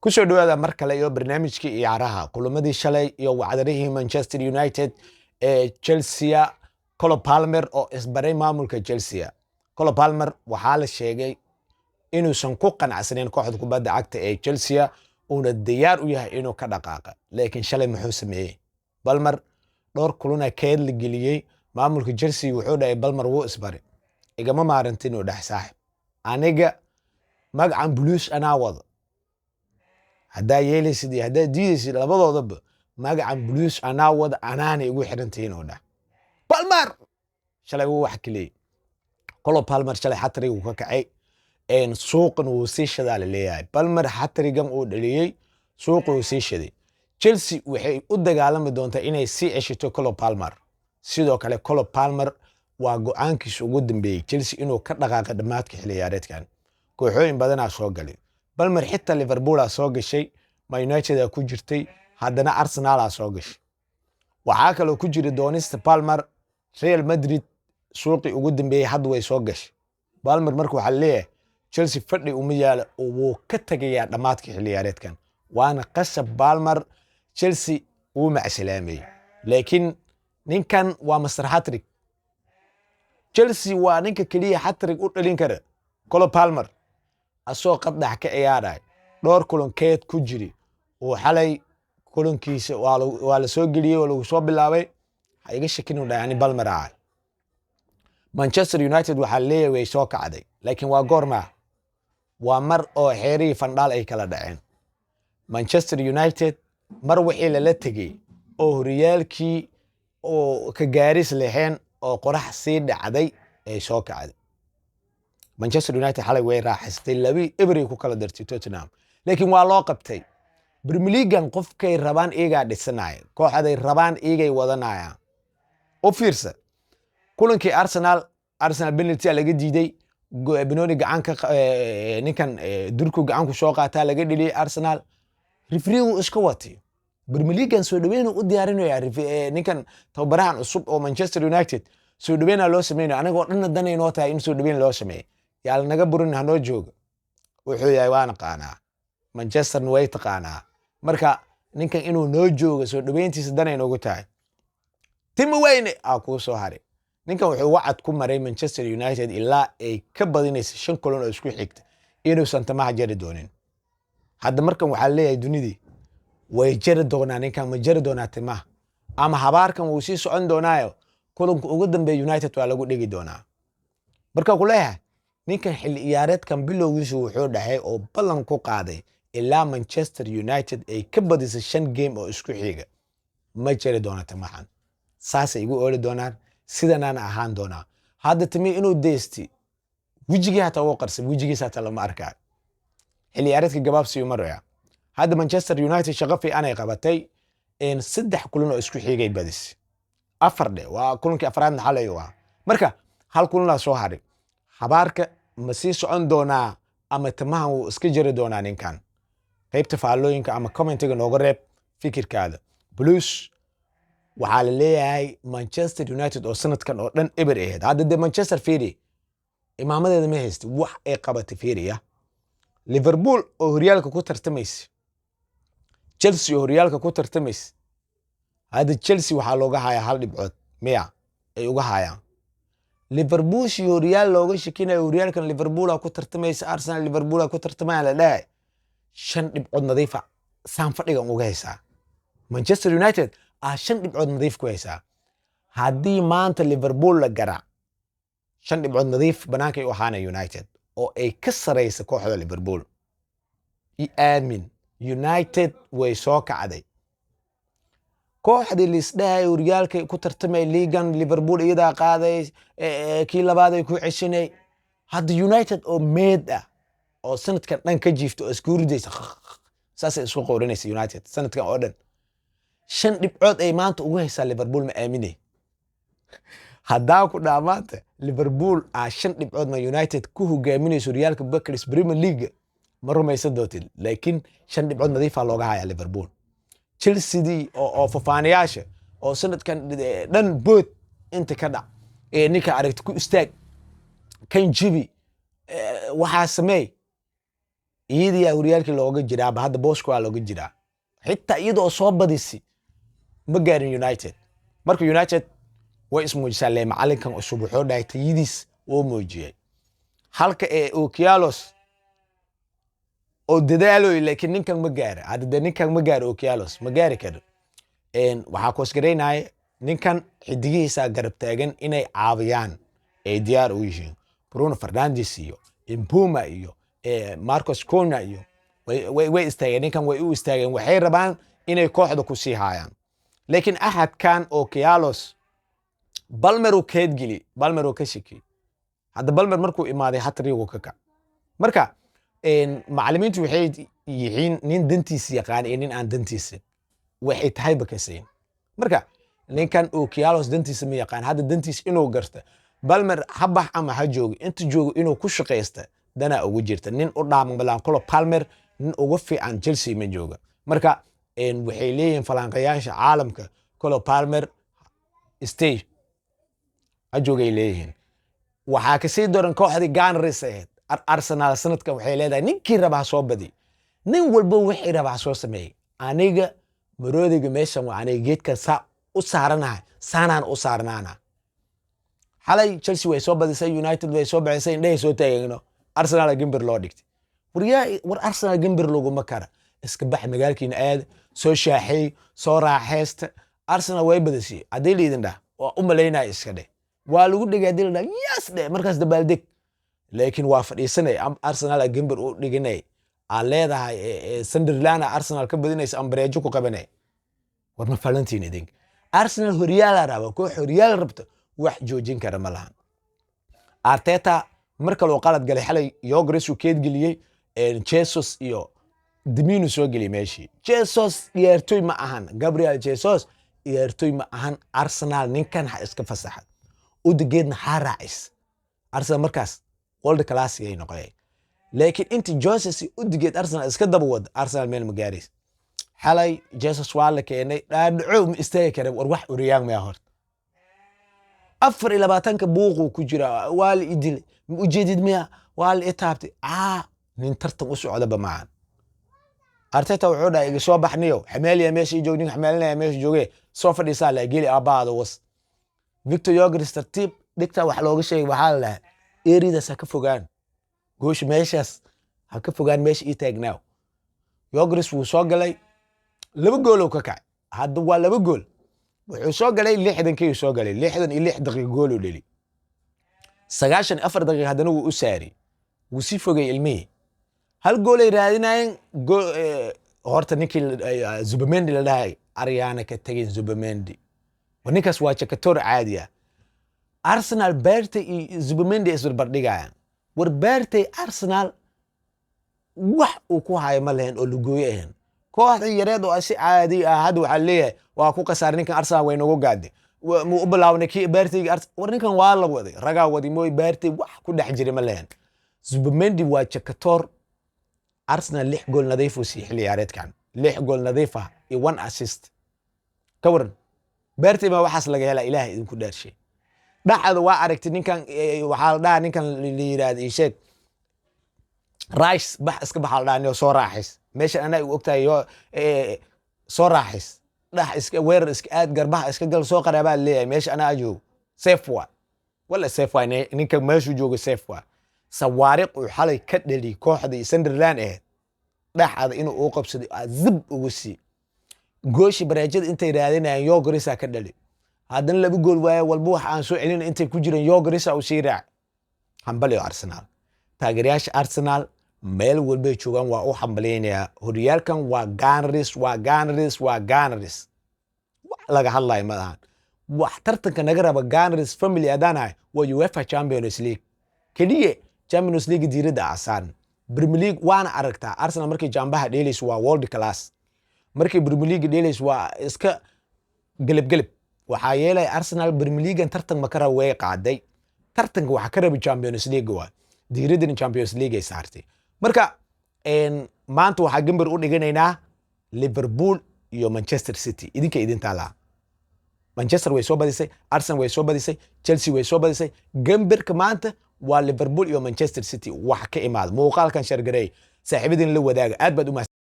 kusoo dhawaada mar kale iyo barnaamijkii ciyaaraha kulamadii shalay iyo wacdarihii Manchester United ee Chelsea Cole Palmer oo isbaray maamulka Chelsea. Cole Palmer waxaa la sheegay inuusan ku qanacsaneyn kooxda kubadda cagta ee Chelsea uuna diyaar u yahay inuu ka dhaqaaqa, laakiin shalay muxuu sameeyay? Palmer dhowr kulan keed la geliyay maamulka Chelsea wuxuu dhahay Palmer wuu isbaray. Igama maarantin oo dhax saaxib. Aniga magacan Blues anaa wada. haddaa yeelaysid iyo haddaa diidaysid labadoodaba magacan Blues anaa wada anaana igu xirantihiin oo dhah. Palmer shalay wuu wax kaleey. Cole Palmer shalay hat-trick uu ka kacay suuqan wuu sii shadaa la leeyahay. Palmer hat-trick-gan uu dhaliyay suuqa uu sii shaday. Chelsea waxay u dagaalami doontaa inay sii ceshato Cole Palmer. Sidoo kale Cole Palmer waa go'aankiisa ugu dambeeyay Chelsea inuu ka dhaqaaqo dhamaadka xilli ciyaareedkan. Kooxooyin badan soo galay. Palmer xitaa Liverpool soo gashay, Man United ku jirtay, haddana Arsenal soo gashay. Waxaa kaloo ku jira doonista Palmer Real Madrid suuqii ugu dambeeyay hadda way soo gashay. Palmer markuu waxa leeyahay Chelsea fadhi uma yaala oo wuu ka tagayaa dhamaadka xilli ciyaareedkan. Waana qasab Palmer Chelsea uu macsalaamay. Laakiin ninkan waa Mr. Hat-trick. Chelsea waa ninka kaliya hat-trick u dhalin kara. Cole Palmer asoo qadax ka ciyaaray dhowr kulan keed ku jiri oo xalay kulankiisa waa la soo geliyay oo lagu soo bilaabay ha iga shakin u dhaani Palmer ah. Manchester United waxa leeyahay way soo kacday, laakiin waa goorma? Waa mar oo xeerii Fandal ay kala dhaceen. Manchester United mar wixii la tagay oo horyaalkii oo ka gaaris leheen oo qorax sii dhacday ay soo kacday. Manchester United xalay way raaxaystay labi every ku kala dartay Tottenham, laakiin waa loo qabtay. Premier League qofkay rabaan iyaga dhisanay, kooxaday rabaan iyagay wadanayaan. U fiirsa kulankii Arsenal penalty laga diiday, Benoni gacan ka ninkan durku gacan ku soo qaataa laga dhiliyay Arsenal. Referee uu iska watay. Premier League soo dhaweyn u diyaarinayo ninkan tababarahan cusub oo Manchester United soo dhaweyn loo sameeyo anagoo dhan danayno tahay in soo dhaweyn loo sameeyo. Yaal naga burin hanoo joogo. Wuxuu yahay waan qaanaa. Manchester way taqaanaa. Marka ninkan inuu noo joogo soo dhaweyntiisa danayno ugu tahay. Tim Wayne ku soo haray. Ninkan wuxuu wacad ku maray Manchester United ilaa ay ka badinayso 5 kulan oo isku xigta inuu santamaha jari doonin. Hadda markan waxa leeyahay dunidii way jari doonaa ninkan ma jari doonaa timaha ama habaarkan uu sii socon doonaayo kulanka ugu dambeeyay United waa lagu dhigi doonaa. Marka ku leeyahay ninkan xilli ciyaareedkan bilowgiisa wuxuu dhahay oo ballan ku qaaday ilaa Manchester United ay ka badisay 5 game oo isku xiga ma jari doonaa timahan. Saas ay igu ooli doonaan sidanaan ahaan doonaa. Hadda timi inuu deesti wijigiisa hata uu qarsay wijigiisa hata lama arkaa. xilli ciyaareedka gabaabsi u maraya. Hadda Manchester United shaqo fiican ay qabatay in 3 kulan oo isku xigay badis. 4 waa kulankii afraad xalay waa. Marka hal kulan la soo haray. Habaarka ma sii socon doonaa ama timaha uu iska jari doonaa ninkan. Qaybta faallooyinka ama commentiga nooga reeb fikirkaada. Blues waxaa la leeyahay Manchester United oo sanadkan oo dhan eber ahayd. Hadda de Manchester City imaamadeeda ma haysto wax ay qabatay fiiriya. Liverpool oo horyaalka ku tartamaysa. Chelsea oo horyaalka ku tartamaysa. Hadda Chelsea waxaa looga hayaa hal dhibcood miya ay uga hayaan. Liverpool si horyaal looga shakinayo horyaalkan Liverpool ku tartamaysa, Arsenal Liverpool ku tartamaya la dhahay 5 dhibcood nadiif ah saan fadhigan uga haysaa. Manchester United 5 dhibcood nadiif ku haysaa. Haddii maanta Liverpool la garaac 5 dhibcood nadiif banaanka ay u ahaana United oo ay ka sareysa kooxda Liverpool. Aamin United way soo kacday. kooxdii lisdhahay horyaalka ku tartamay liigan Liverpool iyada qaaday kii labaad ay ku ceshinay. Hadda United oo meed ah oo sanadkan dhan ka jiifto oo isku ridaysa saas ay isku qooranaysa United sanadkan oo dhan 5 dhibcood ay maanta ugu haysaa Liverpool ma aaminay. Hadda ku dhamaanta Liverpool 5 dhibcood ma United ku hogaaminayso horyaalka English Premier League ma rumaysan doontin, laakiin 5 dhibcood nadiif ah looga hayaa Liverpool. Chelsea oo fafaanayaasha oo sanadkan dhan bood inta ka dhac ninka aragti ku istaag kan jibi waxa sameey iyadii horyaalkii looga jiraa hadda booska waa looga jiraa xitaa iyadoo soo badisi ma gaarin United marka United way ismuujisaa le macalinkan cusub wuxuu dhahay tayadiis oo muujiyay halka Okialos oo dadaalo laakiin ninkan ma gaaro hadda ninkan ma gaaro Okialos ma gaari karo waxaa ku isgareynay ninkan xidigiisa garab taagan inay caawiyaan ay diyaar u yihiin Bruno Fernandes iyo Mbuma iyo Marcos Cunha iyo way istaageen ninkan way u istaageen waxay rabaan inay kooxda ku sii haayaan laakiin ahad kan Okialos Balmer oo keedgili Balmer oo ka shaki hadda Balmer markuu imaaday hat-trick ka ka marka macallimiintu waxay yihiin nin dantiisa yaqaan iyo nin aan dantiisa waxay tahay bakaseen marka ninkan Okialos dantiisa ma yaqaan hadda dantiisa inuu garta Balmer habax ama ha joogo inta joogo inuu ku shaqeysta dana ugu jirta nin u dhaaman balan Cole Palmer nin ugu fiican Chelsea ma jooga marka waxay leeyihiin falanqayaasha caalamka Cole Palmer stay ajoogay leeyihiin waxa ka sii dooran kooxdii Gunners Arsenal sanadkan waxay leedahay ninkii rabaa soo badi nin walba wixii rabaa soo sameeyay aniga maroodiga meeshan waa aniga geedka sa u saaranahay saanaan u saarnaana xalay Chelsea way soo badisay United way soo baxisay indhahay soo taagayno Arsenal gambar loo dhigtay war Arsenal gambar loogu ma kara iska bax magaalkiina aad soo shaaxay soo raaxaysta Arsenal way badisay hadii liidin dhaa waa u maleynaa iska dheh waa lagu dhigay dil dhaa yes dheh markaas dabaaldeg laakiin waa fadhiisanay Arsenal gambar u dhiganay aan leedahay Sunderland Arsenal ka badinaysa ambareejo ku qabanay war ma falantiin idin Arsenal horyaal raba koox horyaal rabta wax joojin kara ma lahan Arteta marka loo qalad galay xalay Yogres uu keed galiyay Jesus iyo Diminu soo galay meeshii Jesus yeertoy ma ahan Gabriel Jesus yeertoy ma ahan Arsenal ninkan ha iska fasaxay u digeedna xaraacis Arsenal markaas world class ay noqday laakiin inta Jesus u digeed Arsenal iska daba wad Arsenal meel ma gaaris xalay Jesus waa la keenay dhaadhaco ma istaagi kara war wax uriyaan ma hor 24 buuqu ku jira waa la idil u jeedid miya waa la itaabtay nin tartan u socda ba maan Arteta wuxuu dhahay iga soo baxniyo xamaaliya meeshii joognin xamaalinaya meeshii joogay soo fadhiisaa la geli abaada was Victor Yogres tartiib dhigta wax looga sheegay waxa la eerida ka fogaan goosh meeshaas ha ka fogaan meeshii ii taagnaa Yogres wuu soo galay 2 gool oo ka kacay hadda waa 2 gool wuxuu soo galay 60kii soo galay 66 daqiiqo gool u dhali 94 daqiiqo hadana wuu u saari wuu si fogay ilmii hal gool ay raadinayeen horta ninkii Zubamendi la dhahay Ariana ka tagay Zubamendi ninkaas waa jakator caadi ah Arsenal beertay iyo Zubamendi isbar bardhigayaan war beertay Arsenal wax uu ku hayo ma lahayn oo lugooyeen kooxda yareed oo si caadi ah hadda waxa leeyahay waa ku qasaar ninkan Arsenal way nagu gaaday mu u bilaawna kii beertay war ninkan waa la waday ragaa wadi mooy beertay wax ku dhex jiray ma lahayn Zubamendi waa jakator Arsenal 6 gool nadiif u sii xilli ciyaareedkan 6 gool nadiif ah iyo 1 assist ka waran beertay ma waxaas laga helaa Ilaahay idinku dhaarshay dhaxada waa aragtay ninkan waxa la dhahaa ninkan la yiraahdo sheeg Rice bax iska baxal dhaanyo soo raaxis meesha ana u ogtahay soo raaxis dhax iska weerar iska aad garbaha iska gal soo qaraabaa leeyahay meesha ana ajoog safe waa wala safe waa ninka meeshu joogo safe waa sawaariq uu xalay ka dhali kooxda Sunderland dhaxada inuu u qabsaday zib ugu si gooshi bareejada intay raadinayaan Yogres ka dhali haddana 2 gool waaya walba wax aan soo celin intay ku jireen Yogres u sii raac hambali Arsenal taageerayaasha Arsenal meel walba joogan waa u hambaleenaya horyaalkan waa Gunners laga hadlayo ma ahan wax tartanka naga raba Gunners family adana waa UEFA Champions League kaliya Champions League diirada asan Premier League waana aragtaa Arsenal markii jambaha dheelays waa world class markii Premier League dheelays waa iska galab waxa yeelay Arsenal Premier League tartan ma kara way qaaday tartanka waxa ka raba Champions League waa diiradda Champions League ay saartay marka maanta waxa gambar u dhiganaynaa Liverpool iyo Manchester City idinka idinta la Manchester way soo badisay Arsenal way soo badisay Chelsea way soo badisay gambarka maanta waa Liverpool iyo Manchester City wax ka imaad muuqaalkan shargaray saaxiibadiin la wadaaga aad baad u mahadsan